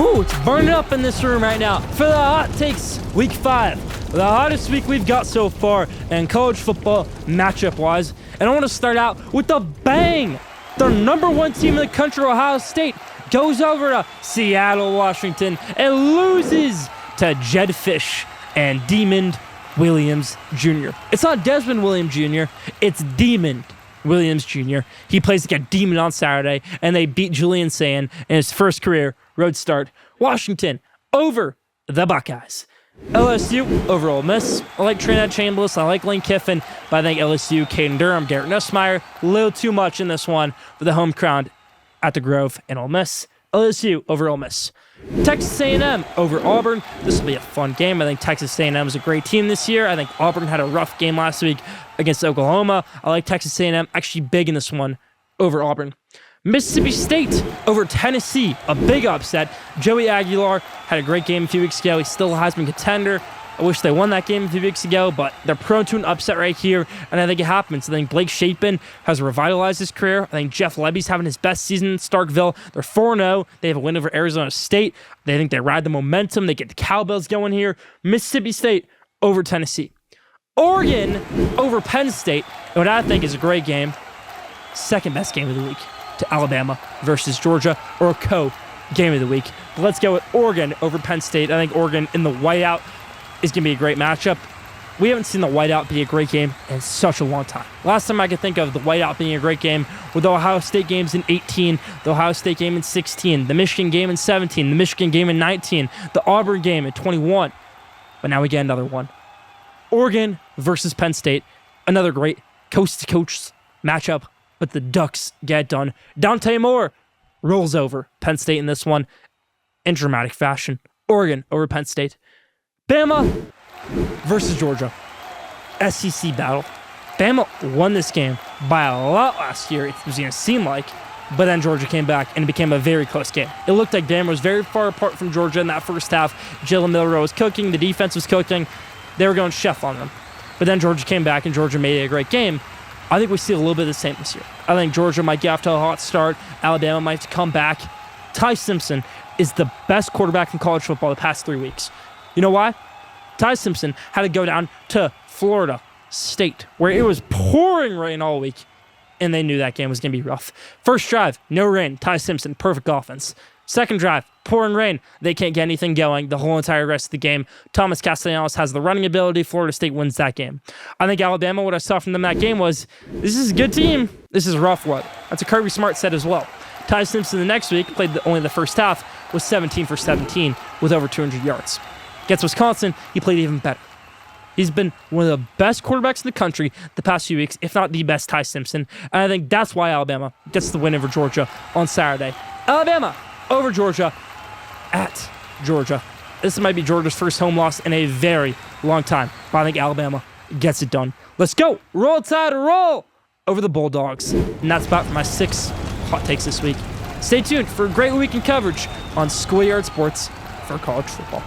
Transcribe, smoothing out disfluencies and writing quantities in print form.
Ooh, it's burning up in this room right now for the Hot Takes Week 5. The hottest week we've got so far in college football matchup-wise. And I want to start out with a bang. The #1 team in the country, Ohio State, goes over to Seattle, Washington, and loses to Jedd Fisch and Demond Williams Jr. It's not Desmond Williams Jr., it's Demond Williams Jr. He plays like a demon on Saturday, and they beat Julian Sayin in his first career road start. Washington over the Buckeyes. LSU over Ole Miss. I like Trinidad Chambliss. I like Lane Kiffin, but I think LSU, Caden Durham, Garrett Nussmeier, a little too much in this one for the home crowd at the Grove and Ole Miss. LSU over Ole Miss. Texas A&M over Auburn. This will be a fun game. I think Texas A&M is a great team this year. I think Auburn had a rough game last week against Oklahoma. I like Texas A&M actually big in this one over Auburn. Mississippi State over Tennessee, a big upset. Joey Aguilar had a great game a few weeks ago. He's still a Heisman contender. I wish they won that game a few weeks ago, but they're prone to an upset right here, and I think it happens. I think Blake Shapen has revitalized his career. I think Jeff Lebby's having his best season in Starkville. They're 4-0. They have a win over Arizona State. They think they ride the momentum. They get the cowbells going here. Mississippi State over Tennessee. Oregon over Penn State, and what I think is a great game. Second best game of the week to Alabama versus Georgia, or a co-game of the week. But let's go with Oregon over Penn State. I think Oregon in the whiteout is going to be a great matchup. We haven't seen the whiteout be a great game in such a long time. Last time I could think of the whiteout being a great game were the Ohio State games in 18, the Ohio State game in 16, the Michigan game in 17, the Michigan game in 19, the Auburn game in 21. But now we get another one. Oregon versus Penn State, another great coast-to-coast matchup, but the Ducks get it done. Dante Moore rolls over Penn State in this one in dramatic fashion. Oregon over Penn State. Bama versus Georgia. SEC battle. Bama won this game by a lot last year, it was going to seem like, but then Georgia came back and it became a very close game. It looked like Bama was very far apart from Georgia in that first half. Jalen Milroe was cooking. The defense was cooking. They were going chef on them. But then Georgia came back and Georgia made it a great game. I think we see a little bit of the same this year. I think Georgia might get off to a hot start. Alabama might have to come back. Ty Simpson is the best quarterback in college football the past 3 weeks. You know why? Ty Simpson had to go down to Florida State, where it was pouring rain all week, and they knew that game was going to be rough. First drive, no rain. Ty Simpson, perfect offense. Second drive, pouring rain. They can't get anything going the whole entire rest of the game. Thomas Castellanos has the running ability. Florida State wins that game. I think Alabama, what I saw from them that game was, this is a good team. This is rough weather. That's what Kirby Smart said as well. Ty Simpson the next week played only the first half, was 17 for 17 with over 200 yards. Against Wisconsin, he played even better. He's been one of the best quarterbacks in the country the past few weeks, if not the best, Ty Simpson. And I think that's why Alabama gets the win over Georgia on Saturday. Alabama over Georgia at Georgia. This might be Georgia's first home loss in a very long time, but I think Alabama gets it done. Let's go. Roll Tide, roll over the Bulldogs. And that's about for my 6 hot takes this week. Stay tuned for a great week in coverage on Schoolyard Sports for college football.